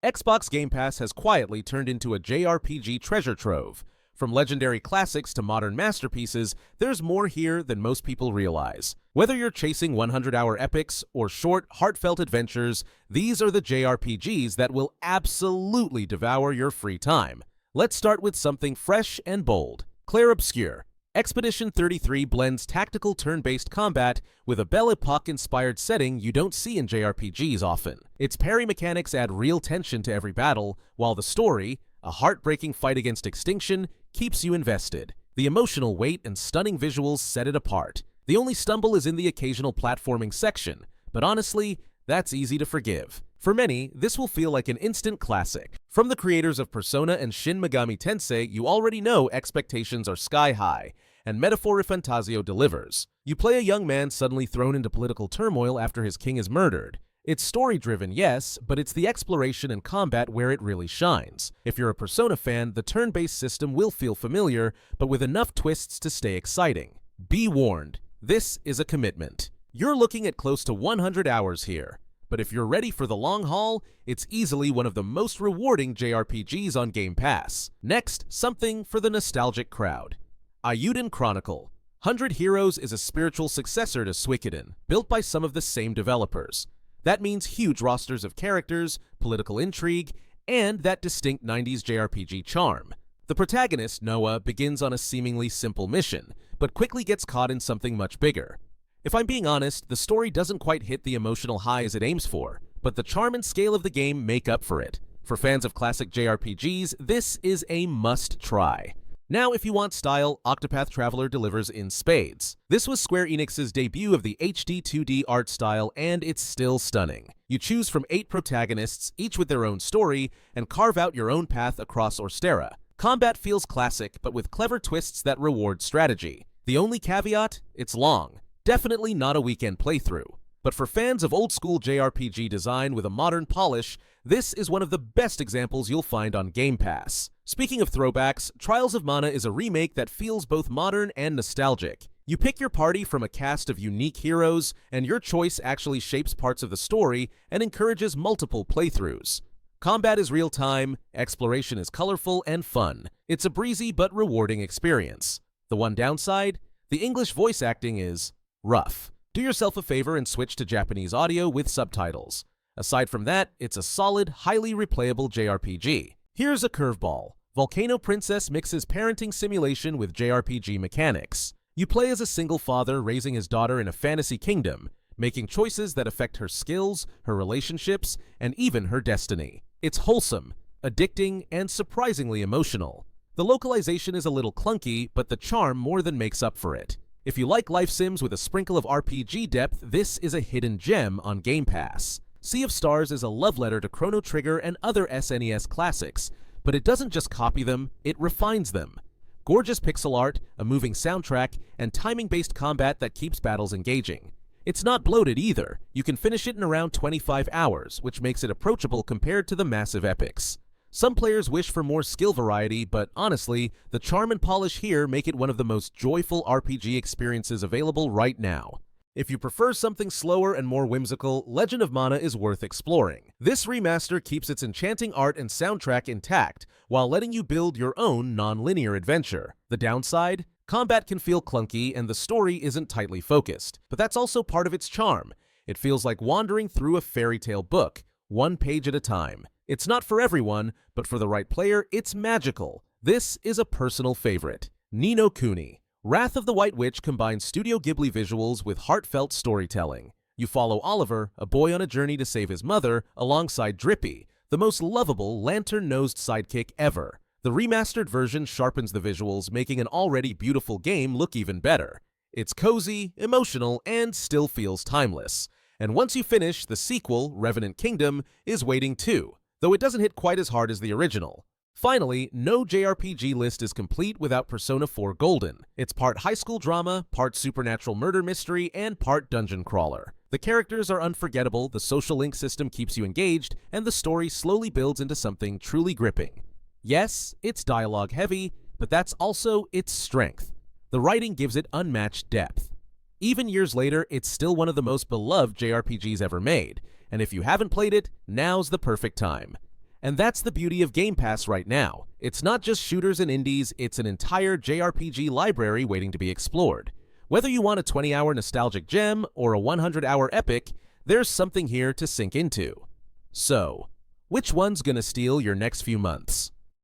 Xbox Game Pass has quietly turned into a JRPG treasure trove. From legendary classics to modern masterpieces, there's more here than most people realize. Whether you're chasing 100-hour epics or short, heartfelt adventures, these are the JRPGs that will absolutely devour your free time. Let's start with something fresh and bold. Clair Obscur. Expedition 33 blends tactical turn-based combat with a Belle Epoque-inspired setting you don't see in JRPGs often. Its parry mechanics add real tension to every battle, while the story, a heartbreaking fight against extinction, keeps you invested. The emotional weight and stunning visuals set it apart. The only stumble is in the occasional platforming section, but honestly, that's easy to forgive. For many, this will feel like an instant classic. From the creators of Persona and Shin Megami Tensei, you already know expectations are sky high, and Metaphor ReFantazio delivers. You play a young man suddenly thrown into political turmoil after his king is murdered. It's story-driven, yes, but it's the exploration and combat where it really shines. If you're a Persona fan, the turn-based system will feel familiar, but with enough twists to stay exciting. Be warned, this is a commitment. You're looking at close to 100 hours here. But if you're ready for the long haul, it's easily one of the most rewarding JRPGs on Game Pass. Next, something for the nostalgic crowd. Eiyuden Chronicle. 100 Heroes is a spiritual successor to Suikoden, built by some of the same developers. That means huge rosters of characters, political intrigue, and that distinct 90s JRPG charm. The protagonist, Noah, begins on a seemingly simple mission, but quickly gets caught in something much bigger. If I'm being honest, the story doesn't quite hit the emotional highs it aims for, but the charm and scale of the game make up for it. For fans of classic JRPGs, this is a must-try. Now, if you want style, Octopath Traveler delivers in spades. This was Square Enix's debut of the HD 2D art style, and it's still stunning. You choose from 8 protagonists, each with their own story, and carve out your own path across Orstera. Combat feels classic, but with clever twists that reward strategy. The only caveat? It's long. Definitely not a weekend playthrough. But for fans of old-school JRPG design with a modern polish, this is one of the best examples you'll find on Game Pass. Speaking of throwbacks, Trials of Mana is a remake that feels both modern and nostalgic. You pick your party from a cast of unique heroes, and your choice actually shapes parts of the story and encourages multiple playthroughs. Combat is real-time, exploration is colorful and fun. It's a breezy but rewarding experience. The one downside? The English voice acting is rough. Do yourself a favor and switch to Japanese audio with subtitles. Aside from that, it's a solid, highly replayable JRPG. Here's a curveball. Volcano Princess mixes parenting simulation with JRPG mechanics. You play as a single father raising his daughter in a fantasy kingdom, making choices that affect her skills, her relationships, and even her destiny. It's wholesome, addicting, and surprisingly emotional. The localization is a little clunky, but the charm more than makes up for it. If you like life sims with a sprinkle of RPG depth, this is a hidden gem on Game Pass. Sea of Stars is a love letter to Chrono Trigger and other SNES classics, but it doesn't just copy them, it refines them. Gorgeous pixel art, a moving soundtrack, and timing-based combat that keeps battles engaging. It's not bloated either. You can finish it in around 25 hours, which makes it approachable compared to the massive epics. Some players wish for more skill variety, but honestly, the charm and polish here make it one of the most joyful RPG experiences available right now. If you prefer something slower and more whimsical, Legend of Mana is worth exploring. This remaster keeps its enchanting art and soundtrack intact, while letting you build your own non-linear adventure. The downside? Combat can feel clunky and the story isn't tightly focused, but that's also part of its charm. It feels like wandering through a fairy tale book, one page at a time. It's not for everyone, but for the right player, it's magical. This is a personal favorite. Ni no Kuni. Wrath of the White Witch combines Studio Ghibli visuals with heartfelt storytelling. You follow Oliver, a boy on a journey to save his mother, alongside Drippy, the most lovable, lantern-nosed sidekick ever. The remastered version sharpens the visuals, making an already beautiful game look even better. It's cozy, emotional, and still feels timeless. And once you finish, the sequel, Revenant Kingdom, is waiting too, though it doesn't hit quite as hard as the original. Finally, no JRPG list is complete without Persona 4 Golden. It's part high school drama, part supernatural murder mystery, and part dungeon crawler. The characters are unforgettable, the social link system keeps you engaged, and the story slowly builds into something truly gripping. Yes, it's dialogue heavy, but that's also its strength. The writing gives it unmatched depth. Even years later, it's still one of the most beloved JRPGs ever made, and if you haven't played it, now's the perfect time. And that's the beauty of Game Pass right now. It's not just shooters and indies, it's an entire JRPG library waiting to be explored. Whether you want a 20-hour nostalgic gem or a 100-hour epic, there's something here to sink into. So, which one's gonna steal your next few months?